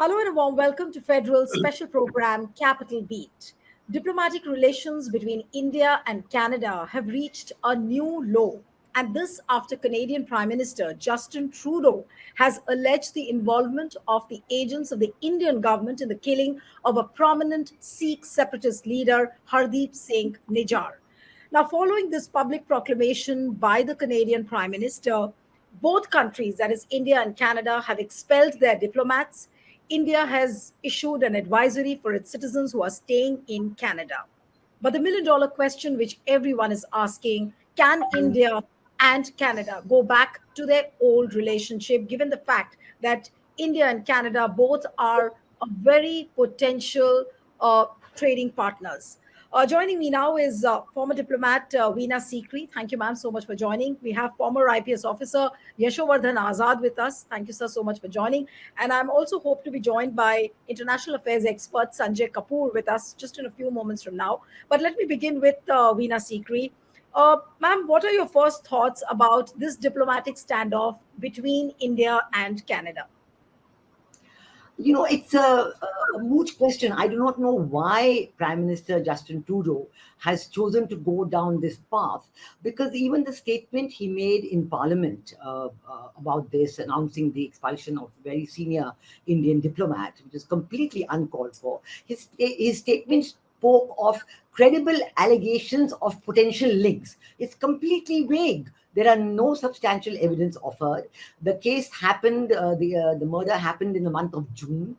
Hello and a warm welcome to Federal's special program, Capital Beat. Diplomatic relations between India and Canada have reached a new low. And this after Canadian Prime Minister Justin Trudeau has alleged the involvement of the agents of the Indian government in the killing of a prominent Sikh separatist leader, Hardeep Singh Nijar. Now, following this public proclamation by the Canadian Prime Minister, both countries, that is India and Canada, have expelled their diplomats. India has issued an advisory for its citizens who are staying in Canada. But the million dollar question, which everyone is asking, can India and Canada go back to their old relationship, given the fact that India and Canada both are a very potential trading partners? Joining me now is former diplomat Veena Sikri. Thank you, ma'am, so much for joining. We have former IPS officer Yashovardhan Azad with us. Thank you, sir, so much for joining. And I'm also hope to be joined by international affairs expert Sanjay Kapoor with us just in a few moments from now. But let me begin with Veena Sikri. Ma'am, what are your first thoughts about this diplomatic standoff between India and Canada? It's a moot question. I do not know why Prime Minister Justin Trudeau has chosen to go down this path, because even the statement he made in Parliament about this, announcing the expulsion of a very senior Indian diplomat, which is completely uncalled for, his statement spoke of credible allegations of potential links. It's completely vague. There are no substantial evidence offered. The case happened, the murder happened in the month of June.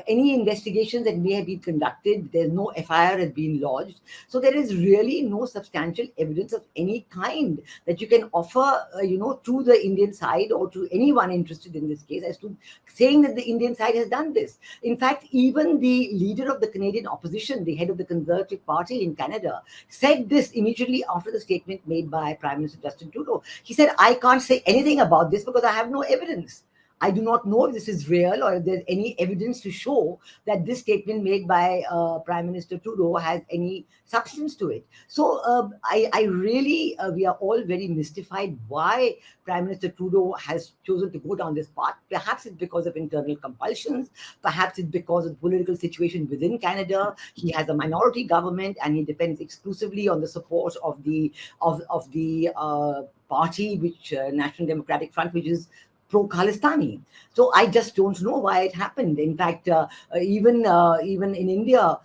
Any investigations that may have been conducted, there's no FIR has been lodged. So there is really no substantial evidence of any kind that you can offer, to the Indian side or to anyone interested in this case as to saying that the Indian side has done this. In fact, even the leader of the Canadian opposition, the head of the Conservative Party in Canada, said this immediately after the statement made by Prime Minister Justin Trudeau. He said, I can't say anything about this because I have no evidence. I do not know if this is real or if there's any evidence to show that this statement made by Prime Minister Trudeau has any substance to it. So I really, we are all very mystified why Prime Minister Trudeau has chosen to go down this path. Perhaps it's because of internal compulsions. Perhaps it's because of the political situation within Canada. He has a minority government and he depends exclusively on the support of the party, which National Democratic Front, which is pro-Khalistani. So I just don't know why it happened. In fact, even in India,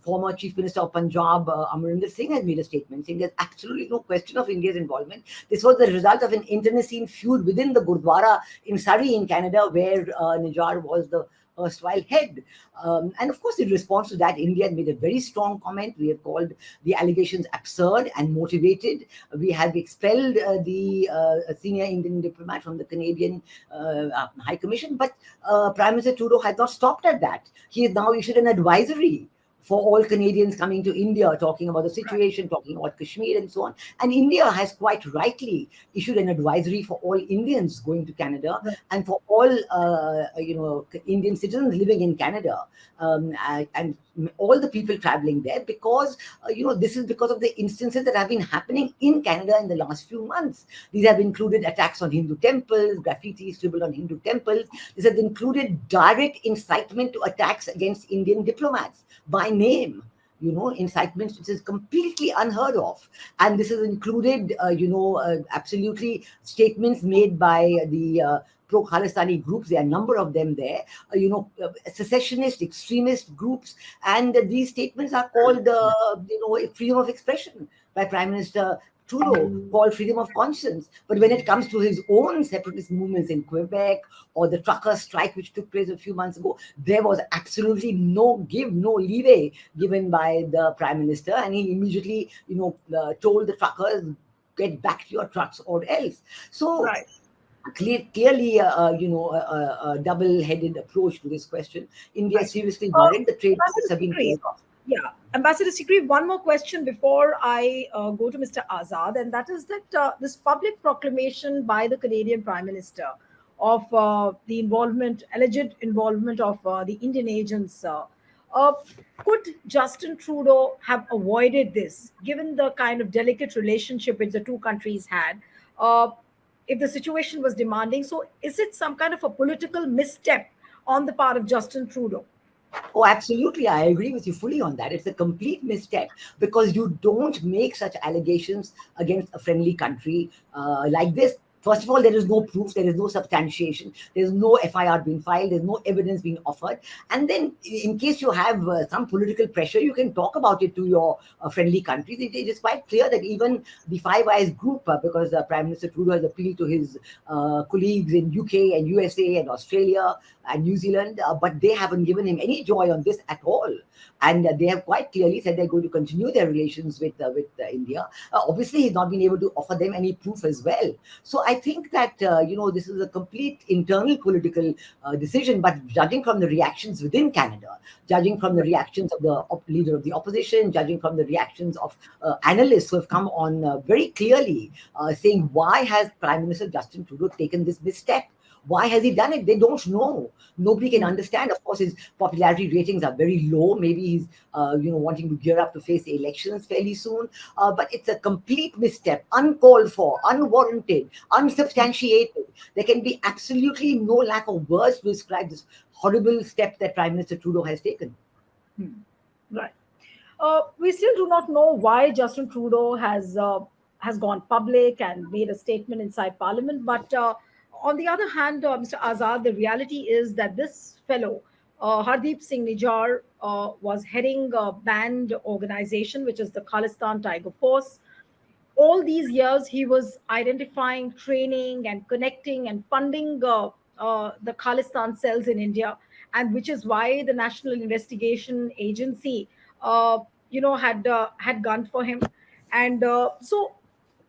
former Chief Minister of Punjab, Amarinder Singh, has made a statement saying there's absolutely no question of India's involvement. This was the result of an internecine feud within the Gurdwara in Surrey in Canada, where Nijar was the erstwhile head. And of course, in response to that, India made a very strong comment. We have called the allegations absurd and motivated. We have expelled the senior Indian diplomat from the Canadian High Commission. But Prime Minister Trudeau has not stopped at that. He has now issued an advisory for all Canadians coming to India, talking about the situation, talking about Kashmir and so on. And India has quite rightly issued an advisory for all Indians going to Canada and for all, Indian citizens living in Canada and all the people traveling there, because, this is because of the instances that have been happening in Canada in the last few months. These have included attacks on Hindu temples, graffiti scribbled on Hindu temples. This has included direct incitement to attacks against Indian diplomats by name, incitements which is completely unheard of. And this has included, absolutely statements made by the pro-Khalistani groups. There are a number of them there, secessionist, extremist groups. And these statements are called, freedom of expression by Prime Minister Trudeau, called freedom of conscience. But when it comes to his own separatist movements in Quebec or the trucker strike, which took place a few months ago, there was absolutely no leeway given by the Prime Minister. And he immediately, told the truckers, get back to your trucks or else. So Right. Clearly, a double-headed approach to this question. India is Right. seriously worried. The trade Ambassador talks have been Sikri, closed off. yeah, Ambassador Sikri, one more question before I go to Mr. Azad, and that is that this public proclamation by the Canadian Prime Minister of the alleged involvement of the Indian agents, uh, could Justin Trudeau have avoided this, given the kind of delicate relationship which the two countries had? Uh, if the situation was demanding. So, is it some kind of a political misstep on the part of Justin Trudeau? Oh, absolutely. I agree with you fully on that. It's a complete misstep because you don't make such allegations against a friendly country like this. First of all, there is no proof, there is no substantiation, there's no FIR being filed, there's no evidence being offered. And then, in case you have some political pressure, you can talk about it to your friendly countries. It is quite clear that even the Five Eyes group, because Prime Minister Trudeau has appealed to his colleagues in UK and USA and Australia and New Zealand, but they haven't given him any joy on this at all. And they have quite clearly said they're going to continue their relations with India. Obviously, he's not been able to offer them any proof as well. So I think that this is a complete internal political decision. But judging from the reactions within Canada, judging from the reactions of the leader of the opposition, judging from the reactions of analysts who have come on very clearly saying, why has Prime Minister Justin Trudeau taken this misstep? Why has he done it? They don't know. Nobody can understand. Of course, his popularity ratings are very low. Maybe he's, wanting to gear up to face the elections fairly soon. But it's a complete misstep, uncalled for, unwarranted, unsubstantiated. There can be absolutely no lack of words to describe this horrible step that Prime Minister Trudeau has taken. Right. We still do not know why Justin Trudeau has gone public and made a statement inside Parliament. But on the other hand, Mr. Azad, the reality is that this fellow, Hardeep Singh Nijar, was heading a banned organization, which is the Khalistan Tiger Force. All these years he was identifying, training, and connecting and funding the Khalistan cells in India, and which is why the National Investigation Agency, had gone for him. And so,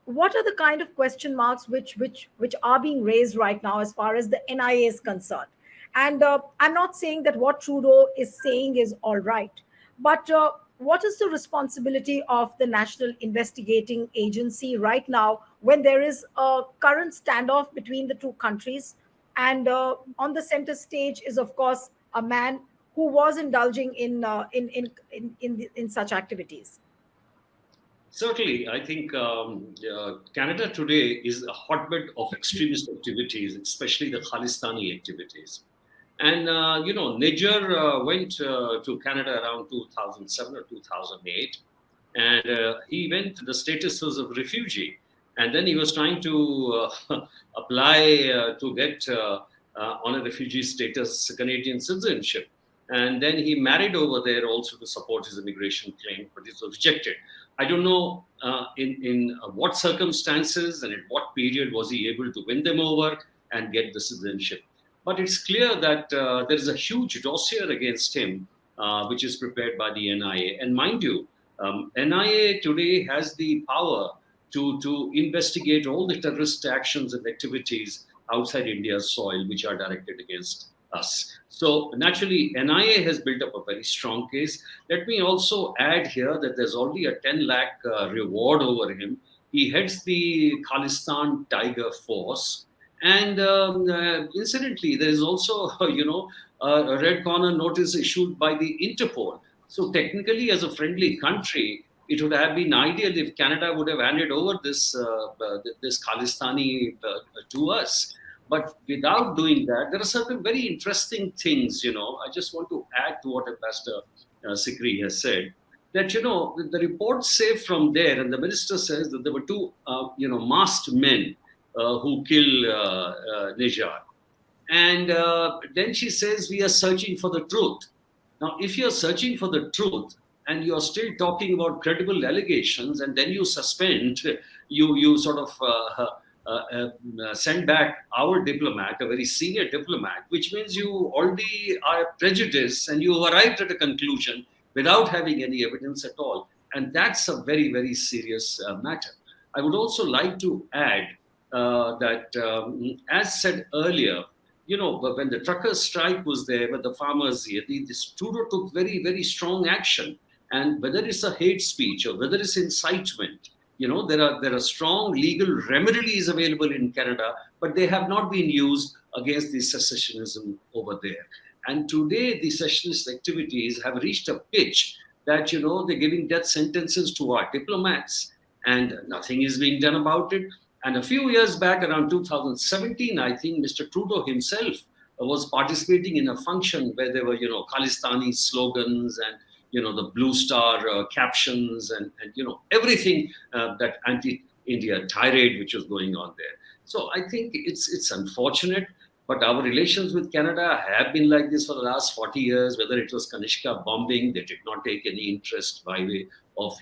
what are the kind of question marks which are being raised right now as far as the NIA is concerned? And I'm not saying that what Trudeau is saying is all right, but what is the responsibility of the National Investigating Agency right now when there is a current standoff between the two countries? And on the center stage is, of course, a man who was indulging in such activities. Certainly, I think Canada today is a hotbed of extremist activities, especially the Khalistani activities. And, Niger went to Canada around 2007 or 2008, and he went, the status was of refugee. And then he was trying to apply to get on a refugee status Canadian citizenship. And then he married over there also to support his immigration claim, but this was rejected. I don't know in what circumstances and at what period was he able to win them over and get the citizenship. But it's clear that there is a huge dossier against him, which is prepared by the NIA. And mind you, NIA today has the power to investigate all the terrorist actions and activities outside India's soil, which are directed against us. So naturally, NIA has built up a very strong case. Let me also add here that there's already a 10 lakh reward over him. He heads the Khalistan Tiger Force. And incidentally, there is also, a red corner notice issued by the Interpol. So technically, as a friendly country, it would have been ideal if Canada would have handed over this Khalistani to us. But without doing that, there are certain very interesting things, I just want to add to what Ambassador Sikri has said, that, the reports say from there, and the minister says that there were two, masked men who killed Nijar. And then she says, we are searching for the truth. Now, if you're searching for the truth and you're still talking about credible allegations, and then you suspend, you sort of send back our diplomat, a very senior diplomat, which means you already are prejudiced and you have arrived at a conclusion without having any evidence at all. And that's a very, very serious matter. I would also like to add that, as said earlier, when the truckers' strike was there, when the farmers here, this Trudeau took very, very strong action. And whether it's a hate speech or whether it's incitement, there are strong legal remedies available in Canada, but they have not been used against the secessionism over there. And today, the secessionist activities have reached a pitch that, they're giving death sentences to our diplomats, and nothing is being done about it. And a few years back, around 2017, I think Mr. Trudeau himself was participating in a function where there were, Khalistani slogans and, the Blue Star captions and everything that anti-India tirade which was going on there. So I think it's unfortunate, but our relations with Canada have been like this for the last 40 years. Whether it was Kanishka bombing, they did not take any interest by way of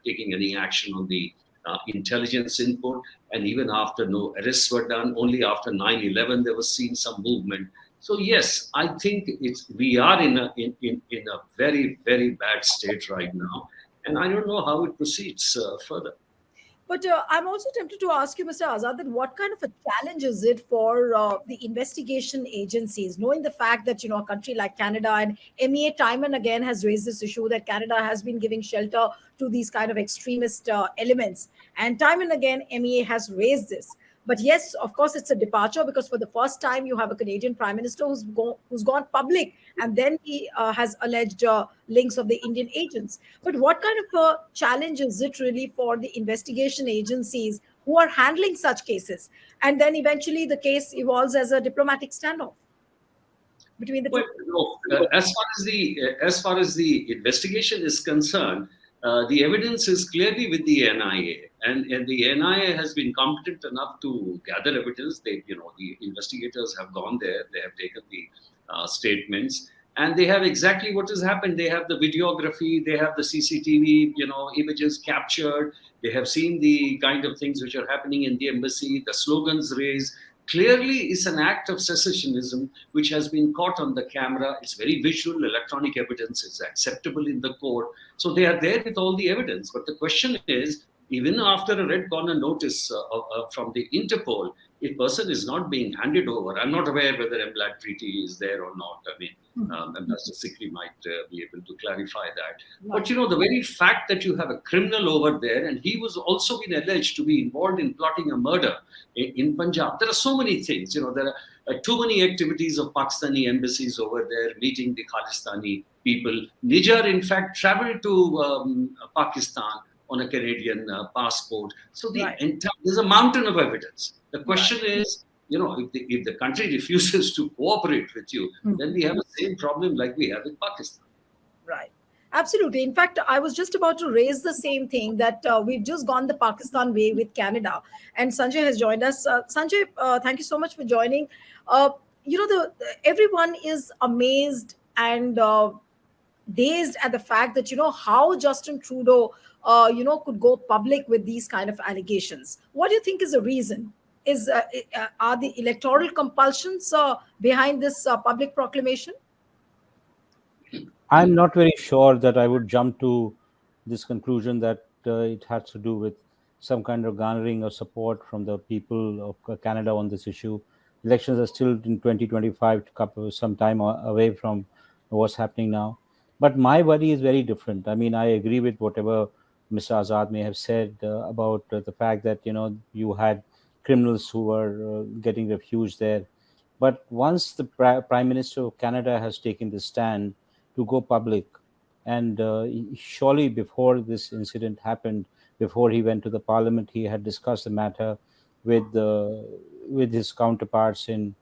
taking any action on the intelligence input. And even after no arrests were done, only after 9/11 there was seen some movement. So yes, I think we are in a very, very bad state right now, and I don't know how it proceeds further. But I'm also tempted to ask you, Mr. Azad, that what kind of a challenge is it for the investigation agencies, knowing the fact that a country like Canada and MEA time and again has raised this issue that Canada has been giving shelter to these kind of extremist elements, and time and again MEA has raised this. But yes, of course, it's a departure because for the first time you have a Canadian Prime Minister who's gone public, and then he has alleged links of the Indian agents. But what kind of a challenge is it really for the investigation agencies who are handling such cases, and then eventually the case evolves as a diplomatic standoff between the Well, two? no, as far as the investigation is concerned, the evidence is clearly with the NIA, and the NIA has been competent enough to gather evidence. The investigators have gone there, they have taken the statements, and they have exactly what has happened. They have the videography, they have the CCTV, images captured. They have seen the kind of things which are happening in the embassy, the slogans raised. Clearly, it's an act of secessionism which has been caught on the camera. It's very visual. Electronic evidence is acceptable in the court. So they are there with all the evidence. But the question is, even after a red corner notice from the Interpol, if person is not being handed over, I'm not aware whether MLAT treaty is there or not. I mean, Ambassador Sikri might be able to clarify that. But the very fact that you have a criminal over there, and he was also been alleged to be involved in plotting a murder in Punjab. There are so many things. There are too many activities of Pakistani embassies over there, meeting the Khalistani people. Nijar, in fact, traveled to Pakistan on a Canadian passport. So there's a mountain of evidence. The question is, if the country refuses to cooperate with you, then we have the same problem like we have with Pakistan. Right. Absolutely. In fact, I was just about to raise the same thing that we've just gone the Pakistan way with Canada, and Sanjay has joined us. Sanjay, thank you so much for joining. Everyone is amazed and dazed at the fact that how Justin Trudeau, could go public with these kind of allegations. What do you think is the reason? Are the electoral compulsions behind this public proclamation? I'm not very sure that I would jump to this conclusion that it has to do with some kind of garnering of support from the people of Canada on this issue. Elections are still in 2025, some time away from what's happening now. But my worry is very different. I mean, I agree with whatever Mr. Azad may have said about the fact that you had criminals who were getting refuge there. But once the Prime Minister of Canada has taken the stand to go public, and surely before this incident happened, before he went to the Parliament, he had discussed the matter with his counterparts in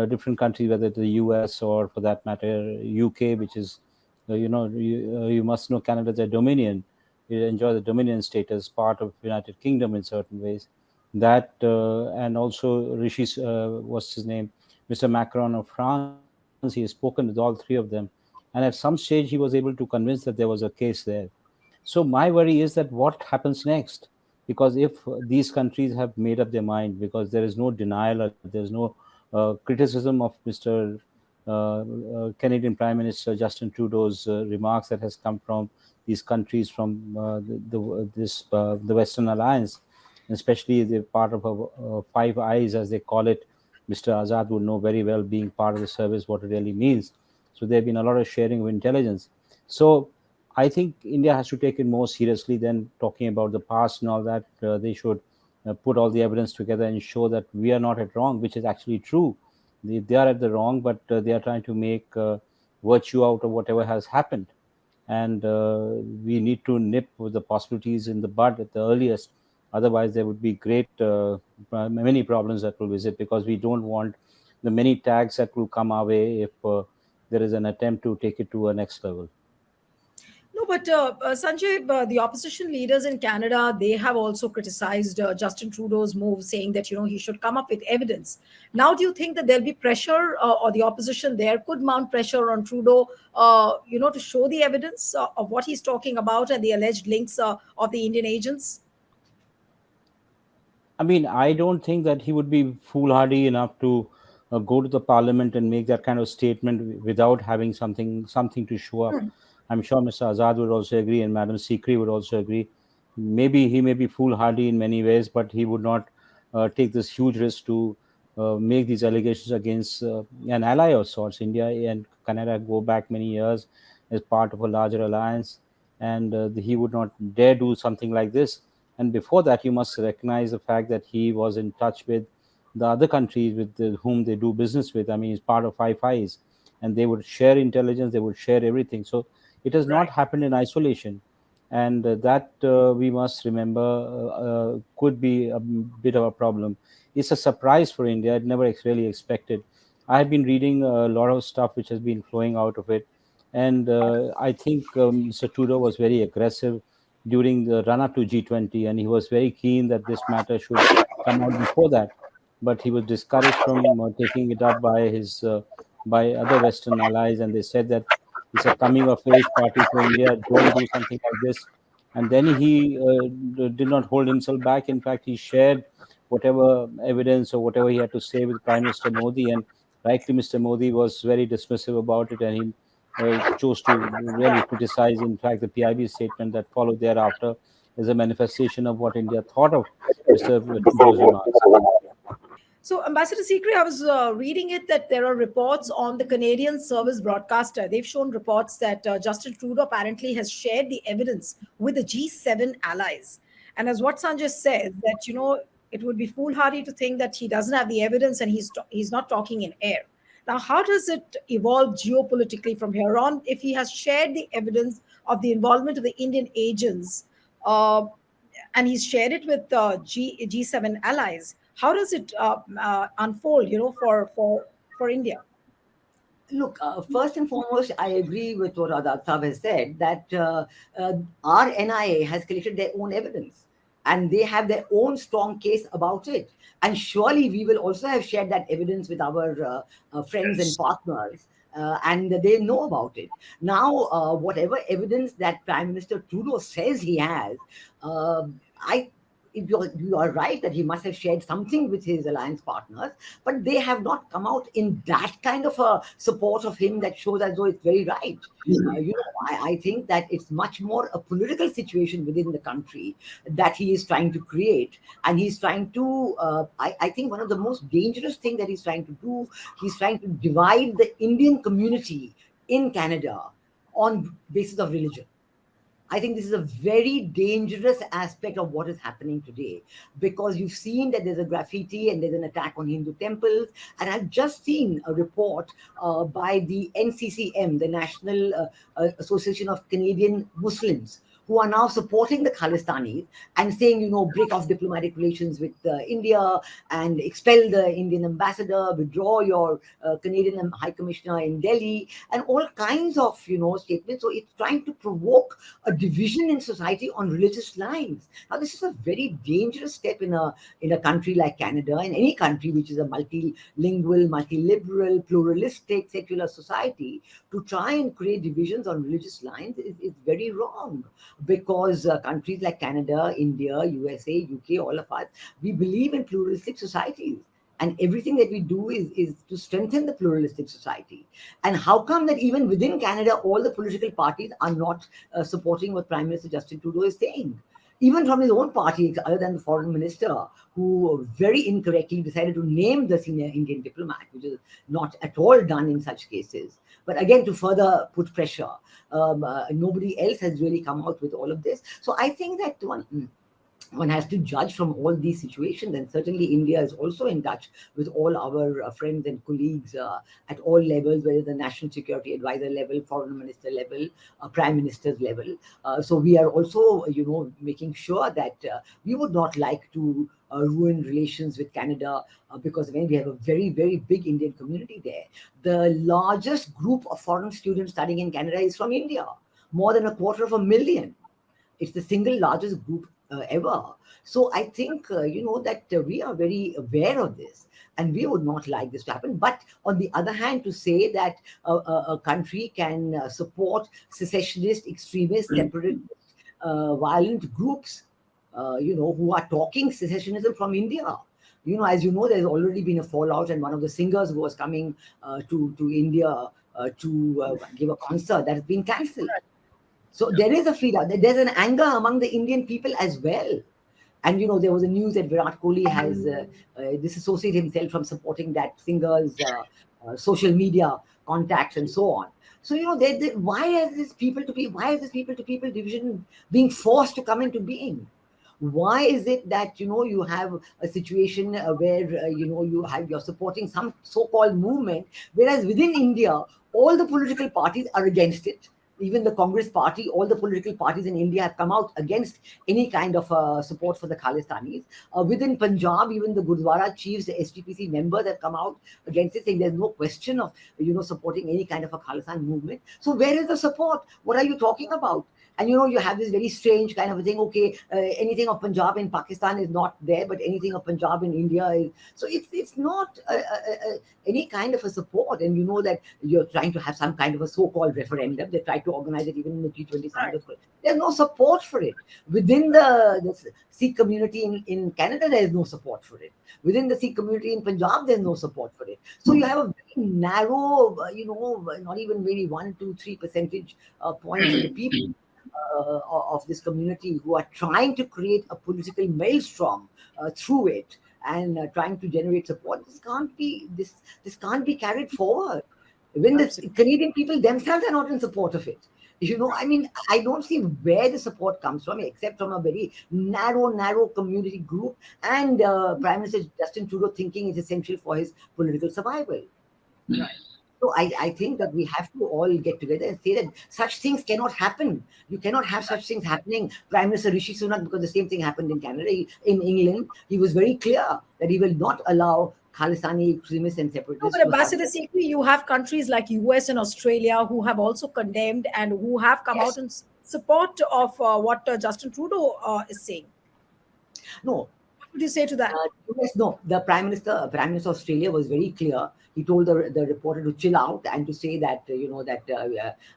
different countries, whether it's the US or, for that matter, UK, which is you must know Canada is a dominion. It enjoys the dominion status, part of United Kingdom in certain ways. That and also Rishi, what's his name, Mr. Macron of France, he has spoken with all three of them, and at some stage he was able to convince that there was a case there. So my worry is that what happens next, because if these countries have made up their mind, because there is no denial or there's no criticism of Mr. Canadian Prime Minister Justin Trudeau's remarks that has come from these countries from the Western Alliance, especially the part of Five Eyes, as they call it. Mr. Azad would know very well, being part of the service, what it really means. So there have been a lot of sharing of intelligence. So I think India has to take it more seriously than talking about the past and all that. They should put all the evidence together and show that we are not at wrong, which is actually true. They are at the wrong, but they are trying to make virtue out of whatever has happened. And we need to nip with the possibilities in the bud at the earliest. Otherwise, there would be many problems that will visit, because we don't want the many tags that will come our way if there is an attempt to take it to a next level. No, but Sanjay, the opposition leaders in Canada, they have also criticized Justin Trudeau's move, saying that he should come up with evidence. Now, do you think that there'll be pressure, or the opposition there could mount pressure on Trudeau, to show the evidence of what he's talking about and the alleged links of the Indian agents? I mean, I don't think that he would be foolhardy enough to go to the parliament and make that kind of statement without having something to show up. I'm sure Mr. Azad would also agree, and Madam Sikri would also agree. Maybe he may be foolhardy in many ways, but he would not take this huge risk to make these allegations against an ally of sorts. India and Canada go back many years as part of a larger alliance, and he would not dare do something like this. And before that, you must recognize the fact that he was in touch with the other countries with whom they do business with. I mean, he's part of Five Eyes, and they would share intelligence, they would share everything. So it has not happened in isolation. And that we must remember could be a bit of a problem. It's a surprise for India. It never really expected. I have been reading a lot of stuff which has been flowing out of it. And I think Mr. Trudeau was very aggressive during the run up to G20, and he was very keen that this matter should come out before that. But he was discouraged from taking it up by other Western allies, and they said that it's a coming of age party for India. Don't do something like this. And then he did not hold himself back. In fact, he shared whatever evidence or whatever he had to say with Prime Minister Modi, and rightly, Mr. Modi was very dismissive about it, and he chose to really criticize, in fact, the PIB statement that followed thereafter is a manifestation of what India thought of Mr. Trudeau's remarks. So, Ambassador Sikri, I was reading it that there are reports on the Canadian service broadcaster. They've shown reports that Justin Trudeau apparently has shared the evidence with the G7 allies. And as what Sanjay says, that it would be foolhardy to think that he doesn't have the evidence and he's not talking in air. Now, how does it evolve geopolitically from here on if he has shared the evidence of the involvement of the Indian agents? And he's shared it with G7 allies. How does it unfold, for India? Look, first and foremost, I agree with what Adat Saab has said that our NIA has collected their own evidence and they have their own strong case about it. And surely we will also have shared that evidence with our friends and partners. And they know about it. Now, whatever evidence that Prime Minister Trudeau says he has, I if you are right that he must have shared something with his alliance partners, but they have not come out in that kind of a support of him that shows as though it's very right. I think that it's much more a political situation within the country that he is trying to create, and he's trying to. I think one of the most dangerous things that he's trying to do, he's trying to divide the Indian community in Canada on basis of religion. I think this is a very dangerous aspect of what is happening today, because you've seen that there's a graffiti and there's an attack on Hindu temples. And I've just seen a report by the NCCM, the National Association of Canadian Muslims, who are now supporting the Khalistanis and saying, break off diplomatic relations with India and expel the Indian ambassador, withdraw your Canadian High Commissioner in Delhi, and all kinds of, statements. So it's trying to provoke a division in society on religious lines. Now, this is a very dangerous step in a country like Canada, in any country which is a multilingual, multiliberal, pluralistic, secular society. To try and create divisions on religious lines is very wrong. Because countries like Canada, India, USA, UK, all of us, we believe in pluralistic societies. And everything that we do is to strengthen the pluralistic society. And how come that even within Canada, all the political parties are not supporting what Prime Minister Justin Trudeau is saying? Even from his own party, other than the foreign minister, who very incorrectly decided to name the senior Indian diplomat, which is not at all done in such cases. But again, to further put pressure, nobody else has really come out with all of this. So I think that one has to judge from all these situations, and certainly India is also in touch with all our friends and colleagues at all levels, whether the national security advisor level, foreign minister level, prime minister's level. So we are also, making sure that we would not like to ruin relations with Canada because again we have a very, very big Indian community there. The largest group of foreign students studying in Canada is from India, more than 250,000. It's the single largest group ever. So I think that we are very aware of this, and we would not like this to happen. But on the other hand, to say that a country can support secessionist, extremist, separatist, violent groups, who are talking secessionism from India. As you know, there's already been a fallout, and one of the singers who was coming to India to give a concert that has been cancelled. So there is a freedom. There's an anger among the Indian people as well. And there was a news that Virat Kohli has disassociated himself from supporting that singer's social media contacts and so on. So why is this people to people division being forced to come into being? Why is it that you have a situation where you're supporting some so-called movement, whereas within India all the political parties are against it? Even the Congress party, all the political parties in India have come out against any kind of support for the Khalistanis. Within Punjab, even the Gurdwara chiefs, the SGPC members have come out against it, saying there's no question of supporting any kind of a Khalistan movement. So where is the support? What are you talking about? And you have this very strange kind of a thing. Okay, anything of Punjab in Pakistan is not there, but anything of Punjab in India is. So it's not any kind of a support. And that you're trying to have some kind of a so-called referendum. They try to organize it even in the G20 summit. There's no support for it. Within the Sikh community in Canada, there is no support for it. Within the Sikh community in Punjab, there's no support for it. So you have a very narrow, not even maybe 1, 2, 3 percentage points of the people of this community who are trying to create a political maelstrom through it and trying to generate support. This can't be carried forward. When the Canadian people themselves are not in support of it. I don't see where the support comes from, except from a very narrow community group and Prime Minister Justin Trudeau thinking it's essential for his political survival. Right. So I think that we have to all get together and say that such things cannot happen. You cannot have such things happening. Prime Minister Rishi Sunak, because the same thing happened in Canada, in England, he was very clear that he will not allow Khalistani extremists and separatists. No, but Ambassador Sikri, you have countries like US and Australia who have also condemned and who have come out in support of what Justin Trudeau is saying. No. What would you say to that? No, the Prime Minister of Australia was very clear. He told the reporter to chill out and to say that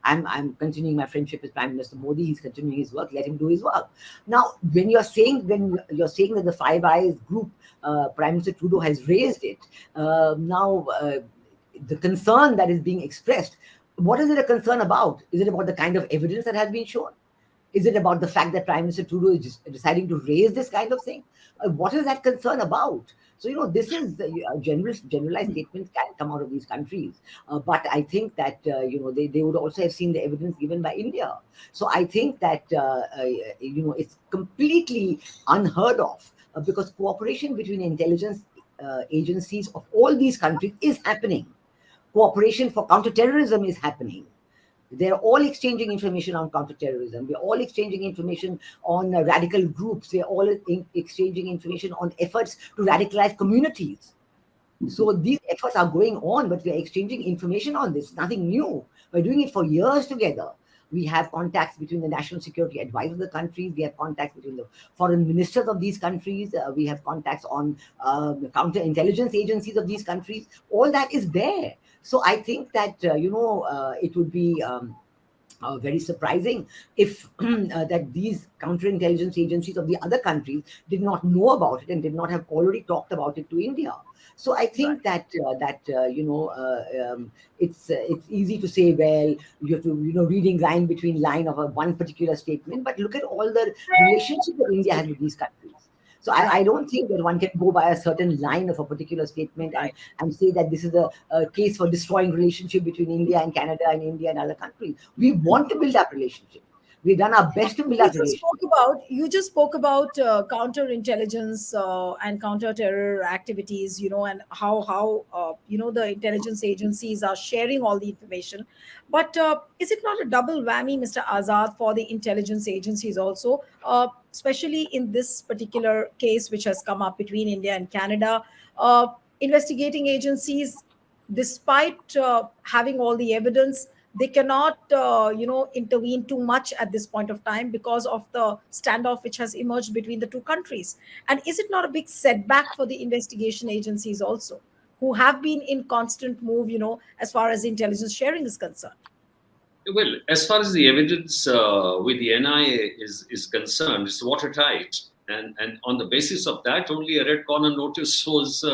I'm continuing my friendship with Prime Minister Modi. He's continuing his work. Let him do his work. Now, when you're saying that the Five Eyes group, Prime Minister Trudeau has raised it. The concern that is being expressed. What is it a concern about? Is it about the kind of evidence that has been shown? Is it about the fact that Prime Minister Trudeau is deciding to raise this kind of thing? What is that concern about? So, this is generalized statements can come out of these countries. But I think that, they would also have seen the evidence given by India. So I think that, it's completely unheard of because cooperation between intelligence agencies of all these countries is happening. Cooperation for counterterrorism is happening. They're all exchanging information on counterterrorism. We're all exchanging information on radical groups. We're all exchanging information on efforts to radicalize communities. So these efforts are going on, but we're exchanging information on this. Nothing new. We're doing it for years together. We have contacts between the national security advisors of the countries. We have contacts between the foreign ministers of these countries. We have contacts on the counterintelligence agencies of these countries. All that is there. So I think that, it would be very surprising if that these counterintelligence agencies of the other countries did not know about it and did not have already talked about it to India. So I think that it's easy to say, well, you have to reading line between line of one particular statement, but look at all the relationships that India has with these countries. So I don't think that one can go by a certain line of a particular statement and say that this is a case for destroying relationship between India and Canada and India and other countries. We want to build up relationship. We've done our best to build You our just relations. spoke about counterintelligence and counter-terror activities, and how the intelligence agencies are sharing all the information. But is it not a double whammy, Mr. Azad, for the intelligence agencies also, especially in this particular case which has come up between India and Canada? Investigating agencies, despite having all the evidence, they cannot intervene too much at this point of time because of the standoff which has emerged between the two countries. And is it not a big setback for the investigation agencies also, who have been in constant move, as far as intelligence sharing is concerned? Well, as far as the evidence with the NIA is concerned, it's watertight, and on the basis of that, only a red corner notice was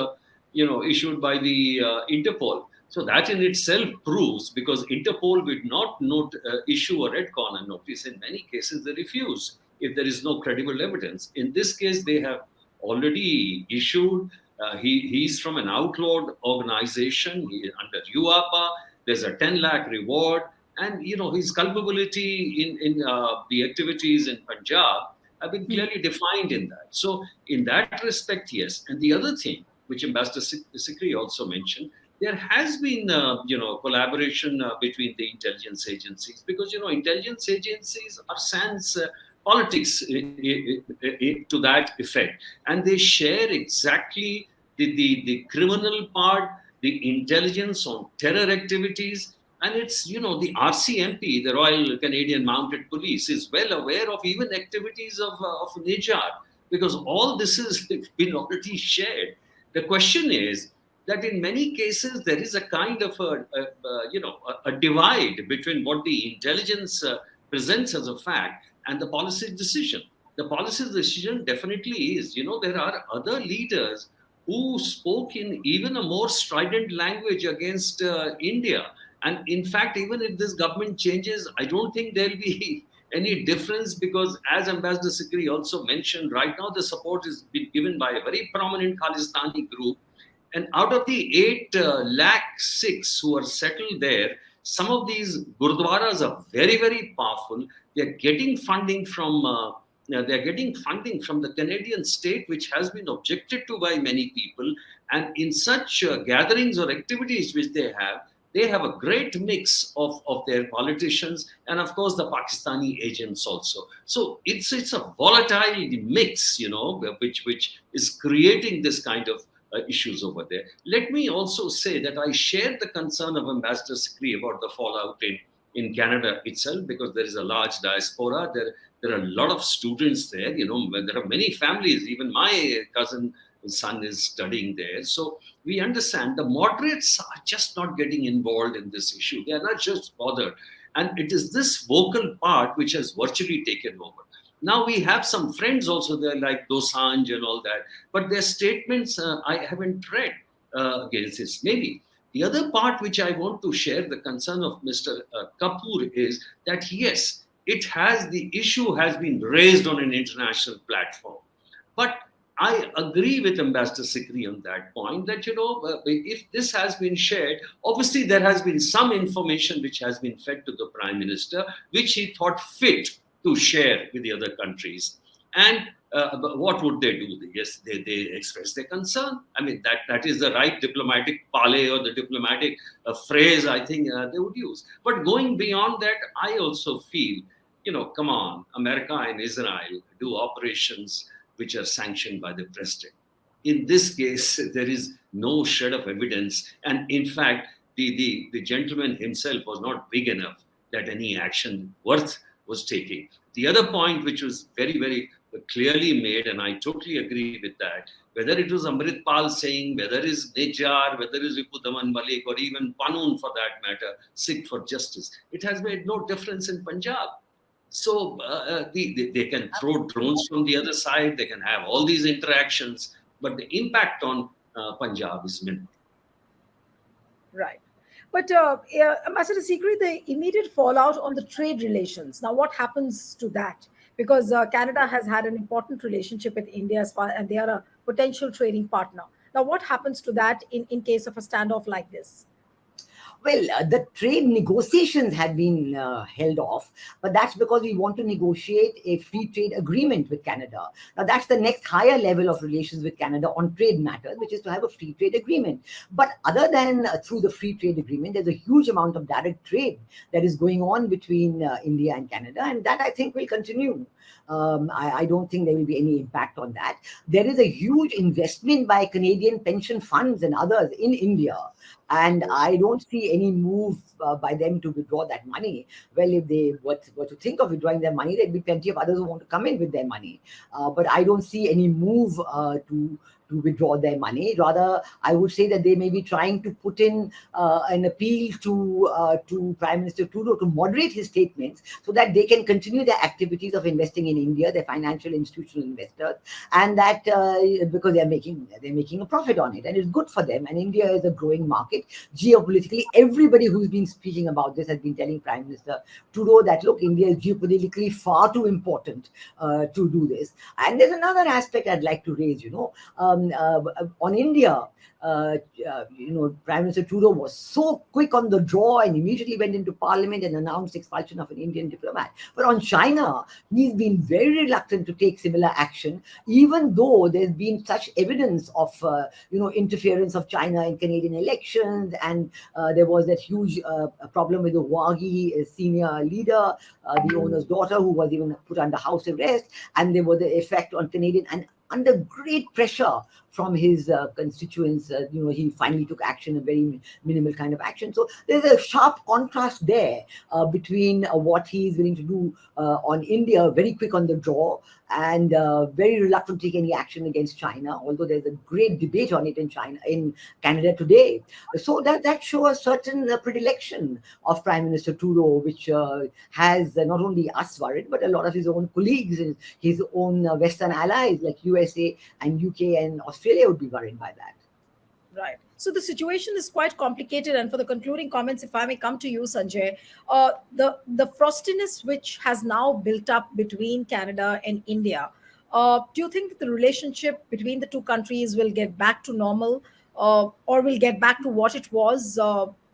issued by the Interpol. So that in itself proves, because Interpol would not issue a red corner notice. In many cases, they refuse if there is no credible evidence. In this case, they have already issued. He's from an outlawed organization under UAPA. There's a 10 lakh reward, and his culpability in the activities in Punjab have been clearly defined in that. So in that respect, yes. And the other thing, which Ambassador Sikri also mentioned, there has been collaboration between the intelligence agencies, because intelligence agencies are sans politics to that effect, and they share exactly the criminal part, the intelligence on terror activities. And it's, the RCMP, the Royal Canadian Mounted Police, is well aware of even activities of Nijar, because all this has been already shared. The question is that in many cases there is a kind of a divide between what the intelligence presents as a fact and the policy decision. The policy decision definitely is, there are other leaders who spoke in even a more strident language against India. And in fact, even if this government changes, I don't think there'll be any difference, because as Ambassador Sikri also mentioned, right now the support is being given by a very prominent Khalistani group. And out of the 8 lakh Sikhs who are settled there, some of these gurdwaras are very, very powerful. They're getting funding from the Canadian state, which has been objected to by many people. And in such gatherings or activities which they have a great mix of their politicians and, of course, the Pakistani agents also. So it's a volatile mix, which is creating this kind of issues over there. Let me also say that I share the concern of Ambassador Sikri about the fallout in Canada itself, because there is a large diaspora. There are a lot of students there. There are many families. Even my cousin son is studying there. So we understand the moderates are just not getting involved in this issue. They are not just bothered. And it is this vocal part which has virtually taken over. Now we have some friends also there, like Dosanjh and all that, but their statements I haven't read against this. Maybe the other part which I want to share, the concern of Mr. Kapoor, is that yes, the issue has been raised on an international platform, but I agree with Ambassador Sikri on that point, that if this has been shared, obviously there has been some information which has been fed to the Prime Minister, which he thought fit to share with the other countries. And but what would they do? Yes, they express their concern. I mean, that is the right diplomatic parley or the diplomatic phrase I think they would use. But going beyond that, I also feel, come on, America and Israel do operations which are sanctioned by the president. In this case, there is no shred of evidence. And in fact, the gentleman himself was not big enough that any action worth was taking. The other point, which was very, very clearly made, and I totally agree with that, whether it was Amrit Pal saying, whether it's Nijar, whether it's Vipudaman Malik, or even Panun for that matter, Sikh for justice, it has made no difference in Punjab. So they can throw drones from the other side, they can have all these interactions, but the impact on Punjab is minimal. Right. But Ambassador Sikri, the immediate fallout on the trade relations. Now, what happens to that? Because Canada has had an important relationship with India and they are a potential trading partner. Now, what happens to that in case of a standoff like this? Well, the trade negotiations have been held off, but that's because we want to negotiate a free trade agreement with Canada. Now, that's the next higher level of relations with Canada on trade matters, which is to have a free trade agreement. But other than through the free trade agreement, there's a huge amount of direct trade that is going on between India and Canada, and that I think will continue. I don't think there will be any impact on that. There is a huge investment by Canadian pension funds and others in India, and I don't see any move by them to withdraw that money. Well, if they were to think of withdrawing their money, there'd be plenty of others who want to come in with their money. But I don't see any move to withdraw their money. Rather, I would say that they may be trying to put in an appeal to Prime Minister Trudeau to moderate his statements so that they can continue their activities of investing in India, their financial institutional investors, and that because they're making a profit on it, and it's good for them. And India is a growing market geopolitically. Everybody who's been speaking about this has been telling Prime Minister Trudeau that look, India is geopolitically far too important to do this. And there's another aspect I'd like to raise. On India, Prime Minister Trudeau was so quick on the draw and immediately went into Parliament and announced expulsion of an Indian diplomat. But on China, he's been very reluctant to take similar action, even though there's been such evidence of interference of China in Canadian elections, and there was that huge problem with the Wagi senior leader, the owner's daughter, who was even put under house arrest, and there was the effect on Canadian and under great pressure from his constituents, he finally took action, a very minimal kind of action. So there's a sharp contrast there between what he's willing to do on India, very quick on the draw, and very reluctant to take any action against China, although there's a great debate on it in Canada today. So that shows a certain predilection of Prime Minister Trudeau, which has not only us worried, but a lot of his own colleagues and his own Western allies like USA and UK and Australia would be worried by that. Right. So the situation is quite complicated. And for the concluding comments, if I may come to you, Sanjay, the frostiness which has now built up between Canada and India, do you think that the relationship between the two countries will get back to normal, or will get back to what it was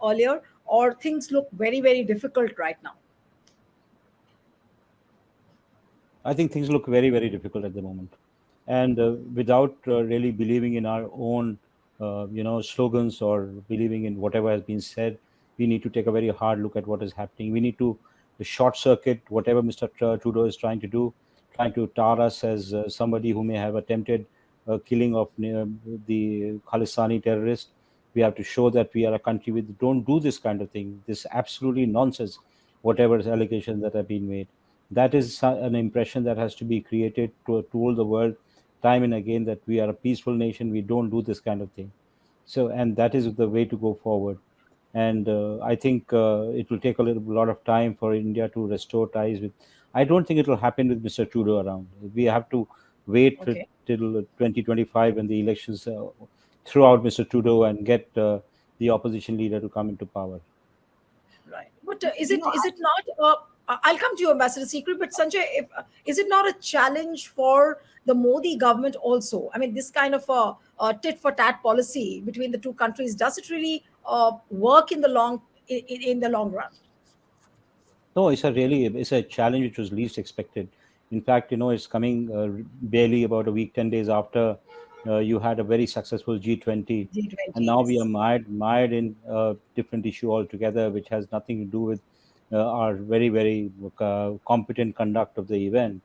earlier, or things look very, very difficult right now? I think things look very, very difficult at the moment. And without really believing in our own, slogans or believing in whatever has been said, we need to take a very hard look at what is happening. We need to short circuit whatever Mr. Trudeau is trying to do, trying to tar us as somebody who may have attempted killing of the Khalistani terrorist. We have to show that we are a country with don't do this kind of thing. This absolutely nonsense, whatever allegations that have been made. That is an impression that has to be created to all the world time and again, that we are a peaceful nation. We don't do this kind of thing. So, and that is the way to go forward. And I think it will take a lot of time for India to restore ties with. I don't think it will happen with Mr. Trudeau around. We have to wait till 2025 when the elections throw out Mr. Trudeau and get the opposition leader to come into power. Right. But is it not? I'll come to you, Ambassador Sikri, but Sanjay, is it not a challenge for the Modi government also? I mean, this kind of a tit for tat policy between the two countries, does it really work in the long run? No, it's a challenge which was least expected. In fact, it's coming barely about a week, 10 days after you had a very successful G20. And now we are mired in a different issue altogether, which has nothing to do with our very, very competent conduct of the event.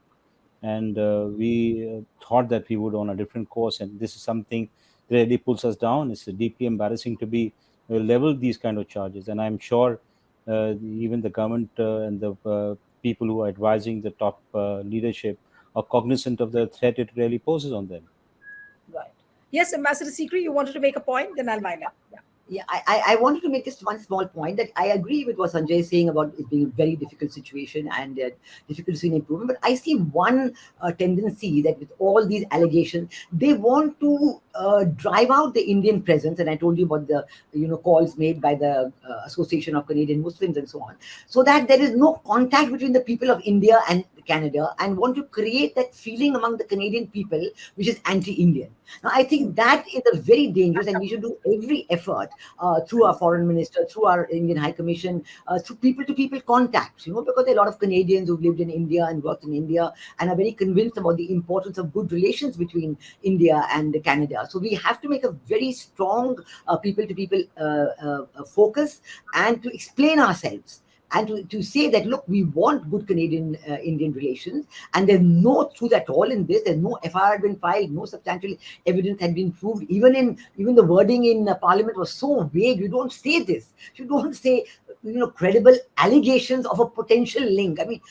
And we thought that we would on a different course. And this is something that really pulls us down. It's deeply embarrassing to be leveled these kind of charges. And I'm sure even the government and the people who are advising the top leadership are cognizant of the threat it really poses on them. Right. Yes, Ambassador Sikri, you wanted to make a point? Then I'll wind up. Yeah. Yeah, I wanted to make just one small point that I agree with what Sanjay is saying about it being a very difficult situation and difficult to see an improvement. But I see one tendency that with all these allegations, they want to drive out the Indian presence. And I told you about the calls made by the Association of Canadian Muslims and so on, so that there is no contact between the people of India and Canada and want to create that feeling among the Canadian people, which is anti-Indian. Now, I think that is a very dangerous, and we should do every effort through our foreign minister, through our Indian High Commission, through people-to-people contacts, because there are a lot of Canadians who've lived in India and worked in India and are very convinced about the importance of good relations between India and Canada. So we have to make a very strong people-to-people focus and to explain ourselves. And to say that, look, we want good Canadian-Indian relations, and there's no truth at all in this. There's no FIR had been filed, no substantial evidence had been proved. Even the wording in Parliament was so vague. You don't say this. You don't say, credible allegations of a potential link. I mean,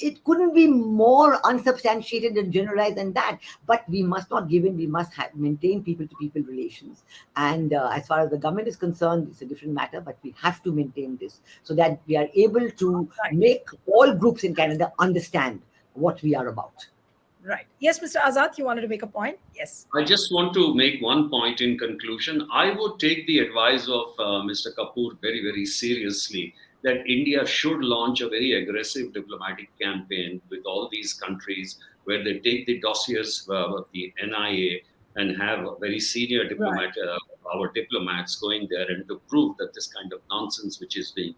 it couldn't be more unsubstantiated and generalized than that. But we must not give in. We must maintain people-to-people relations. And as far as the government is concerned, it's a different matter. But we have to maintain this so that we are able to make all groups in Canada understand what we are about. Right. Yes, Mr. Azad, you wanted to make a point? Yes. I just want to make one point in conclusion. I would take the advice of Mr. Kapoor very, very seriously, that India should launch a very aggressive diplomatic campaign with all these countries where they take the dossiers of the NIA and have a very senior our diplomats going there and to prove that this kind of nonsense which is being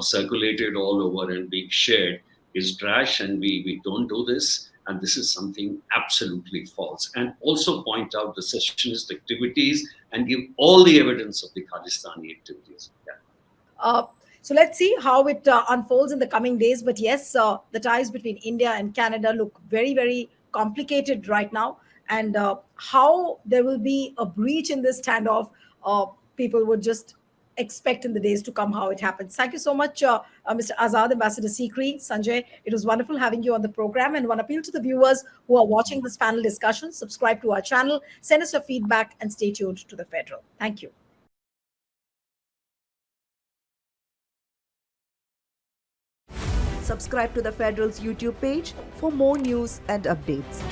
circulated all over and being shared is trash, and we don't do this, and this is something absolutely false. And also point out the secessionist activities and give all the evidence of the Khalistani activities. Yeah. So let's see how it unfolds in the coming days. But yes, the ties between India and Canada look very, very complicated right now. And how there will be a breach in this standoff, people would just expect in the days to come how it happens. Thank you so much, Mr. Azad, Ambassador Sikri, Sanjay. It was wonderful having you on the program. And one appeal to the viewers who are watching this panel discussion: subscribe to our channel, send us your feedback, and stay tuned to the Federal. Thank you. Subscribe to the Federal's YouTube page for more news and updates.